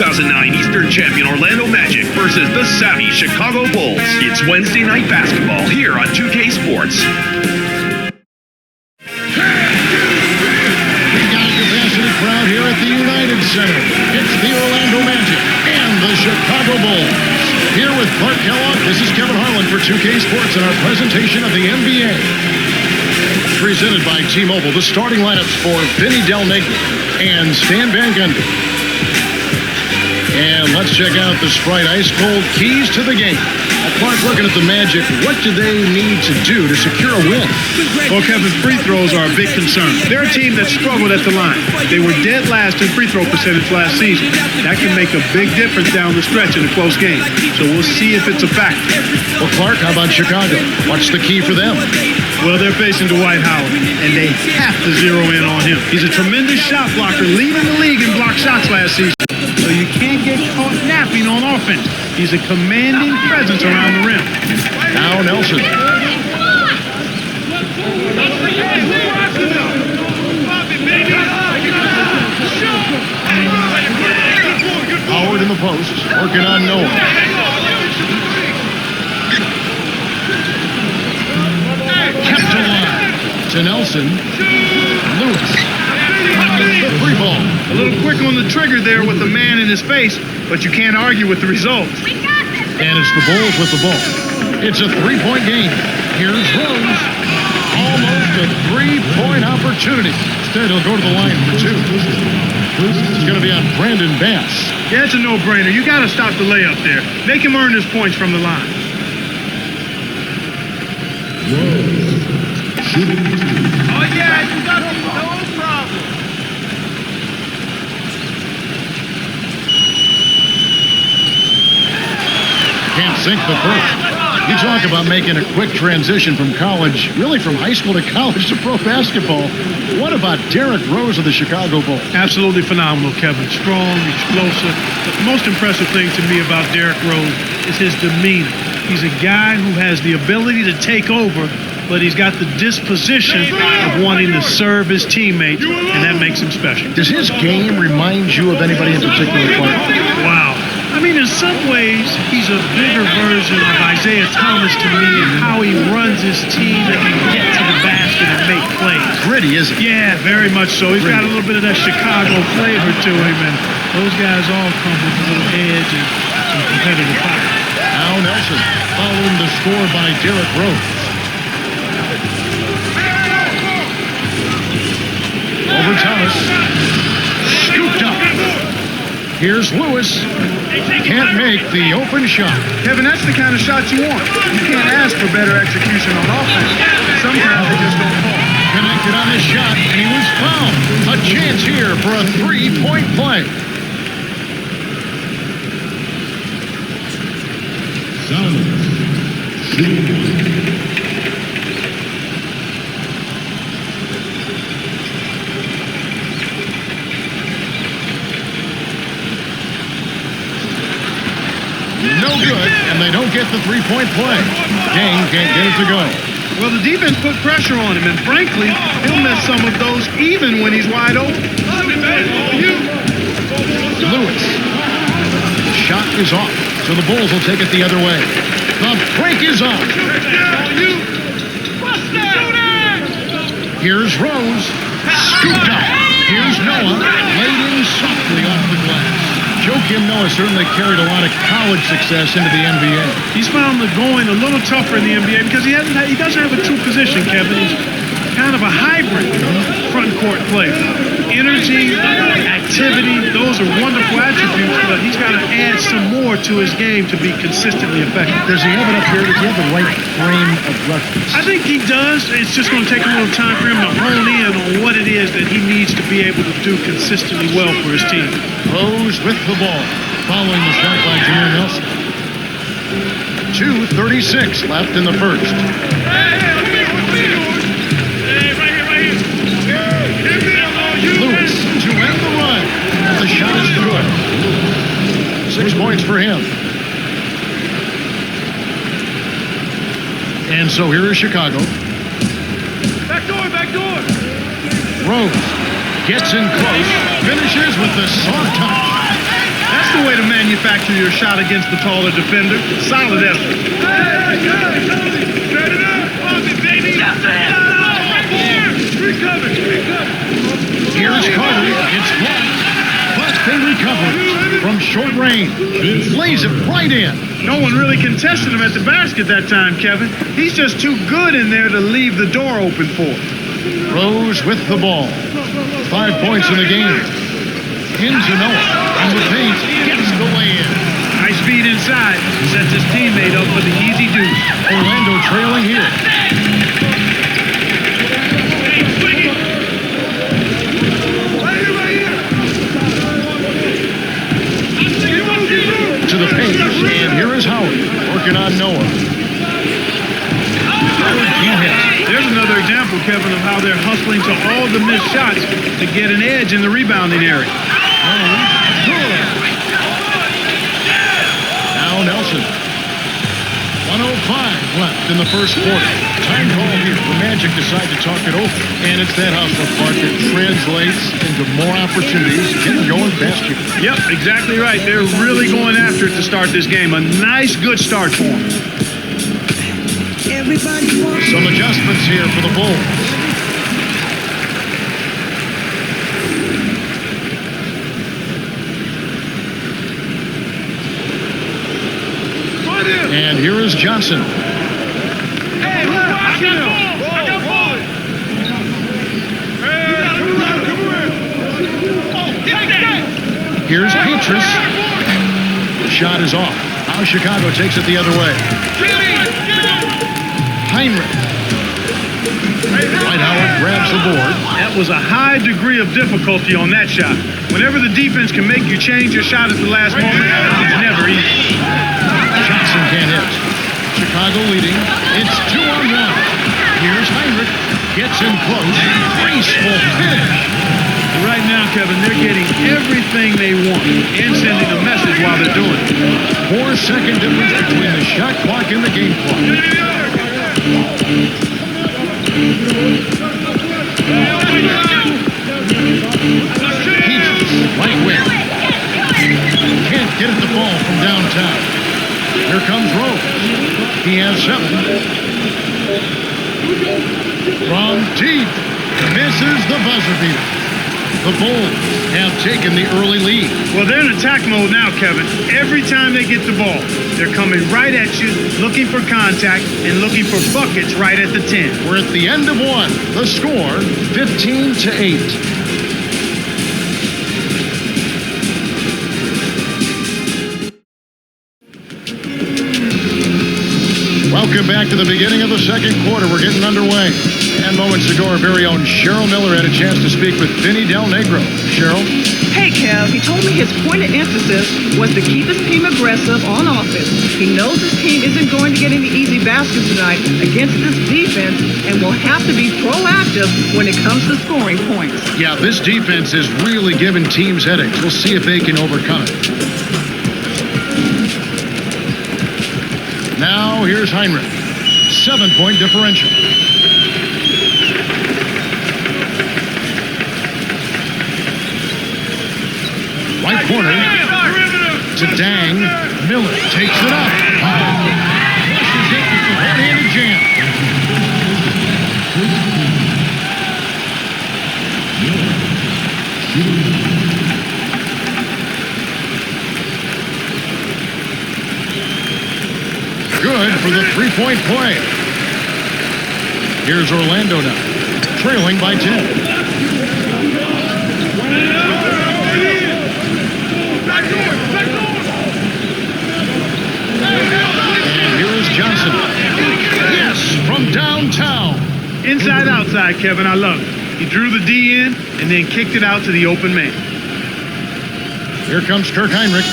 2009 Eastern champion Orlando Magic versus the savvy Chicago Bulls. It's Wednesday night basketball here on 2K Sports. We've got a capacity crowd here at the United Center. It's the Orlando Magic and the Chicago Bulls. Here with Clark Kellogg, this is Kevin Harlan for 2K Sports and our presentation of the NBA. Presented by T-Mobile, the starting lineups for Vinny Del Negro and Stan Van Gundy. And let's check out the Sprite Ice Cold keys to the game. Clark, looking at the Magic, what do they need to do to secure a win? Well, Kevin, free throws are a big concern. They're a team that struggled at the line. They were dead last in free throw percentage last season. That can make a big difference down the stretch in a close game. So we'll see if it's a factor. Well, Clark, how about Chicago? What's the key for them? Well, they're facing Dwight Howard, and they have to zero in on him. He's a tremendous shot blocker, leading the league in block shots last season. So you can't get caught napping on offense. He's a commanding presence around the rim. Now Nelson. Howard in the post, working on Noah. Kept alive to Nelson. Lewis. The free ball. A little quick on the trigger there with the man in his face, but you can't argue with the results. And it's the Bulls with the ball. It's a three-point game. Here's Rose. Almost a three-point opportunity. Instead, he'll go to the line for two. It's going to be on Brandon Bass. Yeah, it's a no-brainer. You got to stop the layup there. Make him earn his points from the line. Oh, yeah, you got him. No problem. Can't sink the first. You talk about making a quick transition from college, really from high school to college to pro basketball. What about Derrick Rose of the Chicago Bulls? Absolutely phenomenal, Kevin. Strong, explosive. The most impressive thing to me about Derrick Rose is his demeanor. He's a guy who has the ability to take over, but he's got the disposition of wanting to serve his teammates, and that makes him special. Does his game remind you of anybody in particular, Clark? Wow. I mean, in some ways, he's a bigger version of Isaiah Thomas to me in how he runs his team and can get to the basket and make plays. Gritty, isn't he? Yeah, very much so. He's got a little bit of that Chicago flavor to him, and those guys all come with a little edge and some competitive fire. Now Nelson following the score by Derrick Rose. Over Thomas. Scooped up. Here's Lewis. Can't make the open shot. Kevin, that's the kind of shot you want. You can't ask for better execution on offense. Sometimes they just don't fall. Connected on his shot, and he was fouled. A chance here for a three-point play. No good, and they don't get the three-point play. Gang can't get it to go. Well, the defense put pressure on him, and frankly, he'll miss some of those even when he's wide open. Lewis. The shot is off, so the Bulls will take it the other way. The break is on. Here's Rose. Scooped up. Here's Noah. Laid in softly off the glass. Joakim Noah certainly carried a lot of college success into the NBA. He's found the going a little tougher in the NBA because he doesn't have a true position, Kevin. He's kind of a hybrid front court player. Energy, activity, those are wonderful attributes, but he's got to add some more to his game to be consistently effective. Does he have it up here? Does he have the right frame of reference? I think he does. It's just going to take a little time for him to hone in on what it is that he needs to be able to do consistently well for his team. Rose with the ball, following the shot by Jameer Nelson. 2:36 left in the first. Lewis to end the run. The shot is good. 6 points for him. And so here is Chicago. Back door. Rose gets in close, finishes with the soft touch. That's the way to manufacture your shot against the taller defender. Solid effort. Here's Carter. It's blocked. But they recover from short range. Lays it right in. No one really contested him at the basket that time, Kevin. He's just too good in there to leave the door open for. Rose with the ball. 5 points in the game. Into Noah. In the paint. Gets the lay-in. Nice speed inside. Sets his teammate up for the easy deuce. Orlando trailing here. To the paint. And here is Howard. Working on Noah. Howard can't hit. There's another example, Kevin, of how they're hustling to all the missed shots to get an edge in the rebounding area. Now Nelson. 1:05 left in the first quarter. Time call here. The Magic decide to talk it over. And it's that hustle part that translates into more opportunities. Getting going fast here. Yep, exactly right. They're really going after it to start this game. A nice, good start for them. Some adjustments here for the Bulls. And here is Johnson. Hey, look, I got ball. Here's Petrus. Shot is off. Now Chicago takes it the other way. Heinrich. Dwight Howard grabs the board. That was a high degree of difficulty on that shot. Whenever the defense can make you change your shot at the last moment, it's never easy. Johnson can't hit. Chicago leading. It's 2-on-1. Here's Heinrich. Gets in close. Graceful finish. Right now, Kevin, they're getting everything they want and sending a message while they're doing it. 4-second difference between the shot clock and the game clock. Peaches, right wing. Can't get at the ball from downtown. Here comes Rose. He has 7. From deep. Misses the buzzer beater. The Bulls have taken the early lead. Well, they're in attack mode now, Kevin. Every time they get the ball, they're coming right at you, looking for contact, and looking for buckets right at the 10. We're at the end of one. The score, 15-8. Welcome back to the beginning of the second quarter. We're getting underway. And moments ago, our very own Cheryl Miller had a chance to speak with Vinny Del Negro. Cheryl? Hey, Kev, he told me his point of emphasis was to keep his team aggressive on offense. He knows his team isn't going to get any easy baskets tonight against this defense and will have to be proactive when it comes to scoring points. Yeah, this defense is really giving teams headaches. We'll see if they can overcome it. Now, here's Heinrich. 7-point differential. Right corner to Dang. Miller takes it up. Flushes it with the one-handed jam. Good for the three-point play. Here's Orlando now, trailing by 10. And here is Johnson. Yes, from downtown. Inside, outside, Kevin. I love it. He drew the D in and then kicked it out to the open man. Here comes Kirk Heinrich.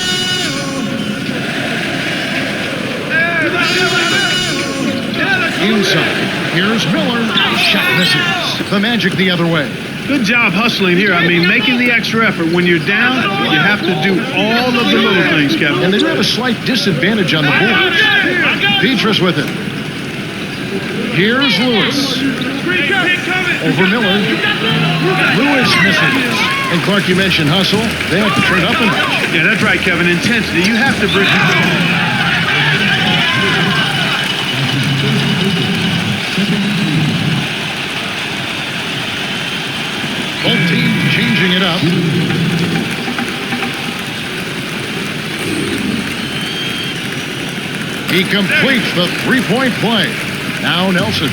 Inside. Here's Miller. Shot misses. The Magic the other way. Good job hustling here. I mean, making the extra effort. When you're down, you have to do all of the little things, Kevin. And they do have a slight disadvantage on the board. Petrus with it. Here's Lewis. Over Miller. Lewis misses. And Clark, you mentioned hustle. They have to turn up a notch. Yeah, that's right, Kevin. Intensity. You have to bring both teams changing it up. He completes the three-point play. Now Nelson.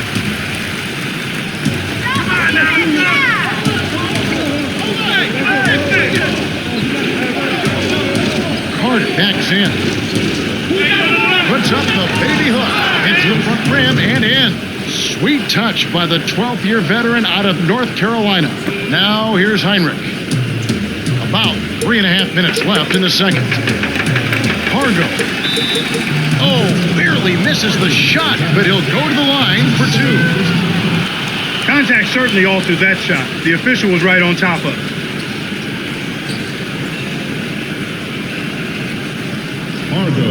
Carter backs in. Puts up the baby hook. Into the front rim and in. Sweet touch by the 12th-year veteran out of North Carolina. Now here's Heinrich. About 3.5 minutes left in the second. Pargo. Oh, barely misses the shot, but he'll go to the line for two. contact certainly altered that shot. The official was right on top of it. Pargo.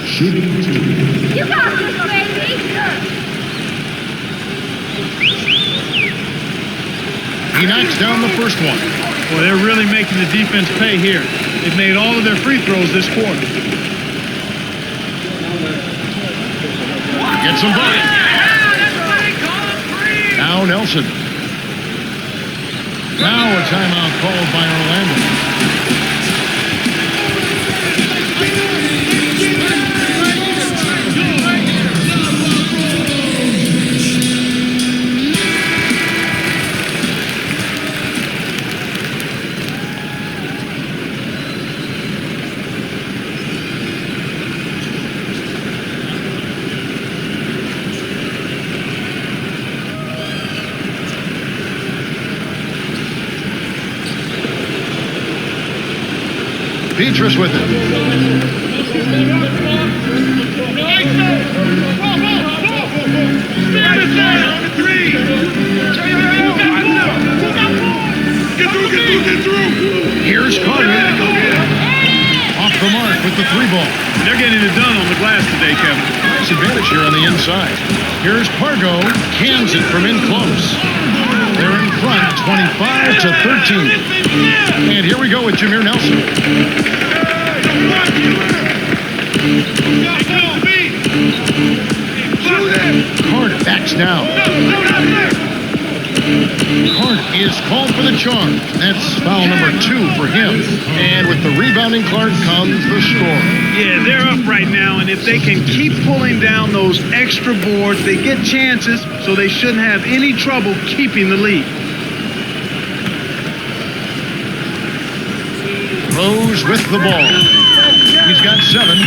Shooting two. You got this, baby! He knocks down the first one. Well, they're really making the defense pay here. They've made all of their free throws this quarter. Gets some by. Now Nelson. Now a timeout called by Orlando. Petrus with it. Here's Carter. Off the mark with the three ball. They're getting it done on the glass today, Kevin. Nice advantage here on the inside. Here's Pargo. Cans it from in close. They're in front, 25-13. And here we go with Jameer Nelson. Carter backs down. Carter is called for the charge. That's foul number 2 for him. And with the rebounding Clark comes the score. Yeah, they're up right now, and if they can keep pulling down those extra boards, they get chances, so they shouldn't have any trouble keeping the lead. Rose with the ball. He's got 7.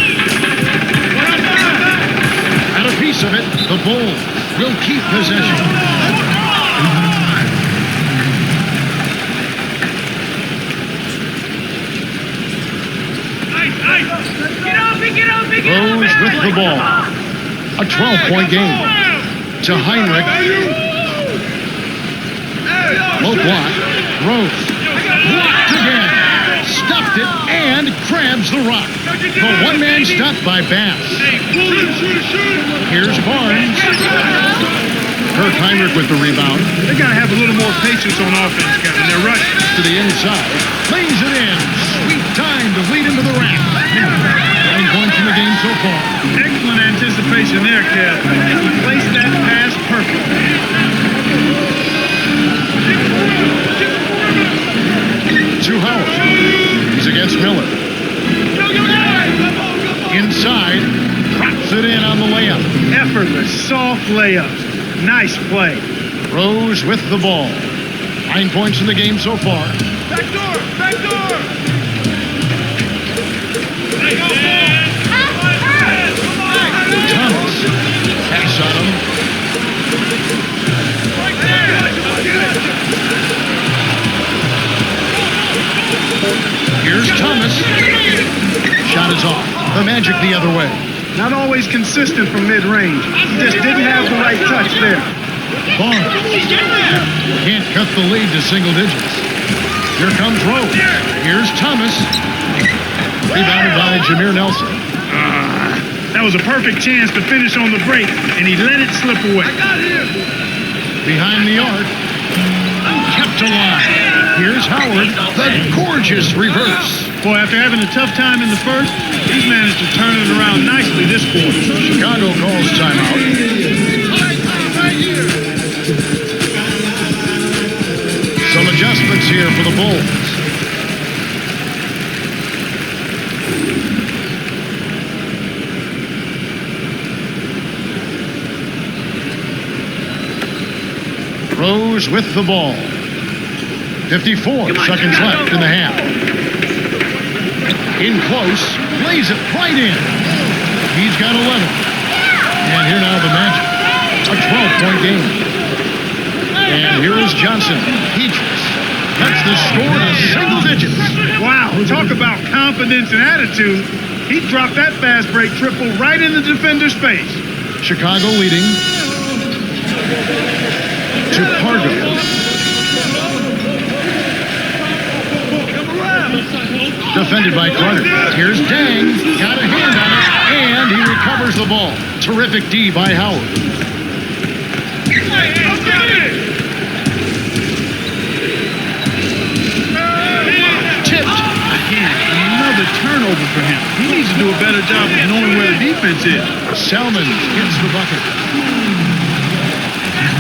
Out a piece of it. The Bulls will keep possession. Rose with the ball. A 12-point game. To Heinrich. Low block. Rose. Blocked again. Stuffed it and grabs the rock. The one-man stop by Bass. Here's Barnes. Kirk Heinrich with the rebound. They got to have a little more patience on offense, Kevin. They're rushing. To the inside. Lays it in. Sweet time to lead into the rack. 9 points in the game so far. Excellent anticipation there, Kev. He placed that pass perfectly. To Howard. He's against Miller. Inside. Drops it in on the layup. Effortless, soft layup. Nice play. Rose with the ball. 9 points in the game so far. Back door! Back door! Thomas. Pass on him. Here's Thomas. Shot is off. The Magic the other way. Not always consistent from mid-range. He just didn't have the right touch there. Barnes. Can't cut the lead to single digits. Here comes Rose. Here's Thomas. Rebounded by Jameer Nelson. That was a perfect chance to finish on the break, and he let it slip away. behind the arc. Kept alive. Here's Howard, the gorgeous reverse. Boy, after having a tough time in the first, he's managed to turn it around nicely this quarter. Chicago calls timeout. Some adjustments here for the Bulls. Rose with the ball. 54 seconds left in the half. In close, lays it right in. He's got 11. And here now the Magic. A 12-point game. And here is Johnson. Petrus cuts the score to single digits. Wow, talk about confidence and attitude. He dropped that fast break triple right in the defender's face. Chicago leading to Pargo. Defended by Carter. Here's Dang. Got a hand on it. And he recovers the ball. Terrific D by Howard. Tipped. Again, another turnover for him. He needs to do a better job of knowing where the defense is. Selman gets the bucket.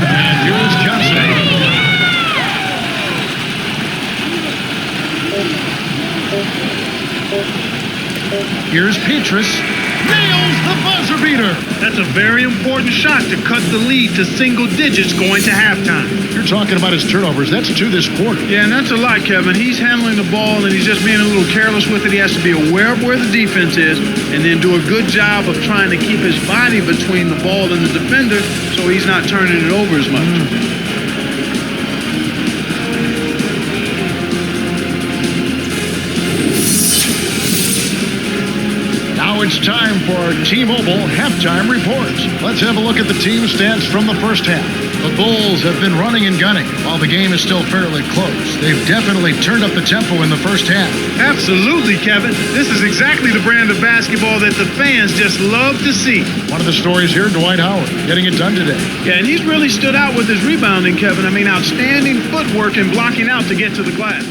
And here's Johnson. Here's Petrus. Nails the buzzer beater. That's a very important shot to cut the lead to single digits going to halftime. You're talking about his turnovers. That's 2 this quarter. Yeah, and that's a lot, Kevin. He's handling the ball, and he's just being a little careless with it. He has to be aware of where the defense is and then do a good job of trying to keep his body between the ball and the defender so he's not turning it over as much. Now it's time for our T-Mobile halftime report. Let's have a look at the team stats from the first half. The Bulls have been running and gunning while the game is still fairly close. They've definitely turned up the tempo in the first half. Absolutely, Kevin. This is exactly the brand of basketball that the fans just love to see. One of the stories here, Dwight Howard, getting it done today. Yeah, and he's really stood out with his rebounding, Kevin. I mean, outstanding footwork and blocking out to get to the glass.